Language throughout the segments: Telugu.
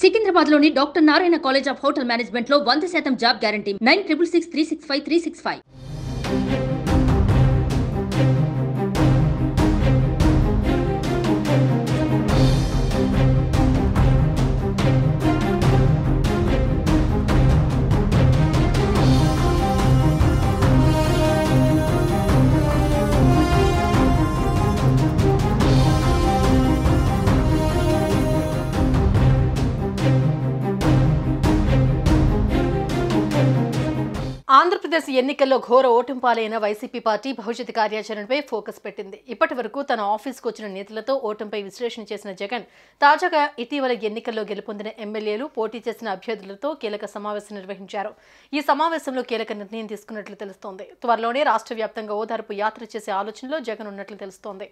సికింద్రాబాద్లోని doctor Narayana college of hotel మేనేజ్మెంట్లో 100% జాబ్ గ్యారంటీ 966365 365. ఆంధ్రప్రదేశ్ ఎన్నికల్లో ఘోర ఓటమి పాలైన వైసీపీ పార్టీ భవిష్యత్ కార్యాచరణపై ఫోకస్ పెట్టింది. ఇప్పటి వరకు తన ఆఫీస్కు వచ్చిన నేతలతో ఓటమిపై విశ్లేషణ చేసిన జగన్ తాజాగా ఇటీవల ఎన్నికల్లో గెలుపొందిన ఎమ్మెల్యేలు, పోటీ చేసిన అభ్యర్థులతో కీలక సమావేశం నిర్వహించారు. ఈ సమావేశంలో కీలక నిర్ణయం తీసుకున్నట్లు తెలుస్తోంది. త్వరలోనే రాష్ట్ర వ్యాప్తంగా ఓదార్పు యాత్ర చేసే ఆలోచనలో జగన్ ఉన్నట్లు తెలుస్తోంది.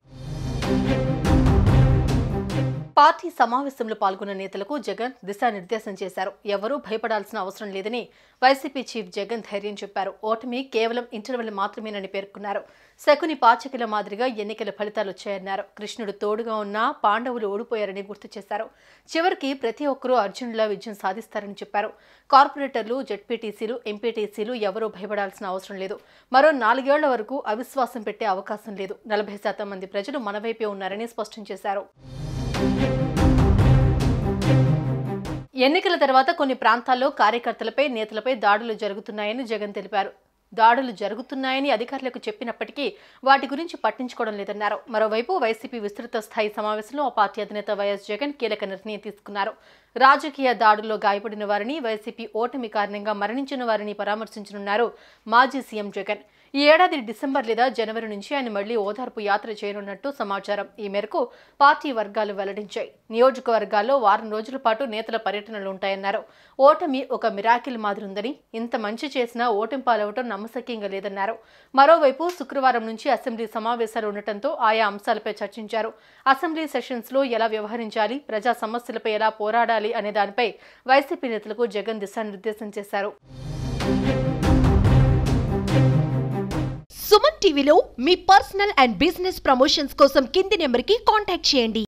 పార్టీ సమావేశంలో పాల్గొన్న నేతలకు జగన్ దిశానిర్దేశం చేశారు. ఎవరూ భయపడాల్సిన అవసరం లేదని వైసీపీ చీఫ్ జగన్ ధైర్యం చెప్పారు. ఓటమి కేవలం ఇంటర్వెల్ మాత్రమేనని పేర్కొన్నారు. శకుని పాచికల మాదిరిగా ఎన్నికల ఫలితాలు వచ్చాయన్నారు. కృష్ణుడు తోడుగా ఉన్నా పాండవులు ఓడిపోయారని గుర్తు చేశారు. చివరికి ప్రతి ఒక్కరూ అర్జునులా విజయం సాధిస్తారని చెప్పారు. కార్పొరేటర్లు, జెడ్పీటీసీలు, ఎంపీటీసీలు ఎవరూ భయపడాల్సిన అవసరం లేదు. మరో 4 ఏళ్ల వరకు అవిశ్వాసం పెట్టే అవకాశం లేదు. 40% మంది ప్రజలు మన వైపే ఉన్నారని స్పష్టం చేశారు. ఎన్నికల తర్వాత కొన్ని ప్రాంతాల్లో కార్యకర్తలపై, నేతలపై దాడులు జరుగుతున్నాయని జగన్ తెలిపారు. దాడులు జరుగుతున్నాయని అధికారులకు చెప్పినప్పటికీ వాటి గురించి పట్టించుకోవడం లేదన్నారు. మరోవైపు వైసీపీ విస్తృత స్థాయి సమావేశంలో ఆ పార్టీ అధినేత వైఎస్ జగన్ కీలక నిర్ణయం తీసుకున్నారు. రాజకీయ దాడుల్లో గాయపడిన వారిని, వైసీపీ ఓటమి కారణంగా మరణించిన వారిని పరామర్శించనున్నారు మాజీ సీఎం జగన్. ఈ ఏడాది డిసెంబర్ లేదా జనవరి నుంచి ఆయన మళ్లీ ఓదార్పు యాత్ర చేయనున్నట్టు సమాచారం. ఈ మేరకు పార్టీ వర్గాలు వెల్లడించాయి. నియోజకవర్గాల్లో వారం రోజుల పాటు నేతల పర్యటనలు ఉంటాయన్నారు. ఓటమి ఒక మిరాకిల్ మాదిరుందని, ఇంత మంచి చేసినా ఓటమి పాలవటం నమ్మశక్యంగా లేదన్నారు. మరోవైపు శుక్రవారం నుంచి అసెంబ్లీ సమావేశాలు ఉండటంతో ఆయా అంశాలపై చర్చించారు. అసెంబ్లీ సెషన్స్లో ఎలా వ్యవహరించాలి, ప్రజా సమస్యలపై ఎలా పోరాడాలి అనే దానిపై వైసీపీ నేతలకు జగన్ దిశానిర్దేశం చేశారు. సుమన్ టీవీలో మీ పర్సనల్ అండ్ బిజినెస్ ప్రమోషన్స్ కోసం కింది నెంబర్కి కాంటాక్ట్ చేయండి.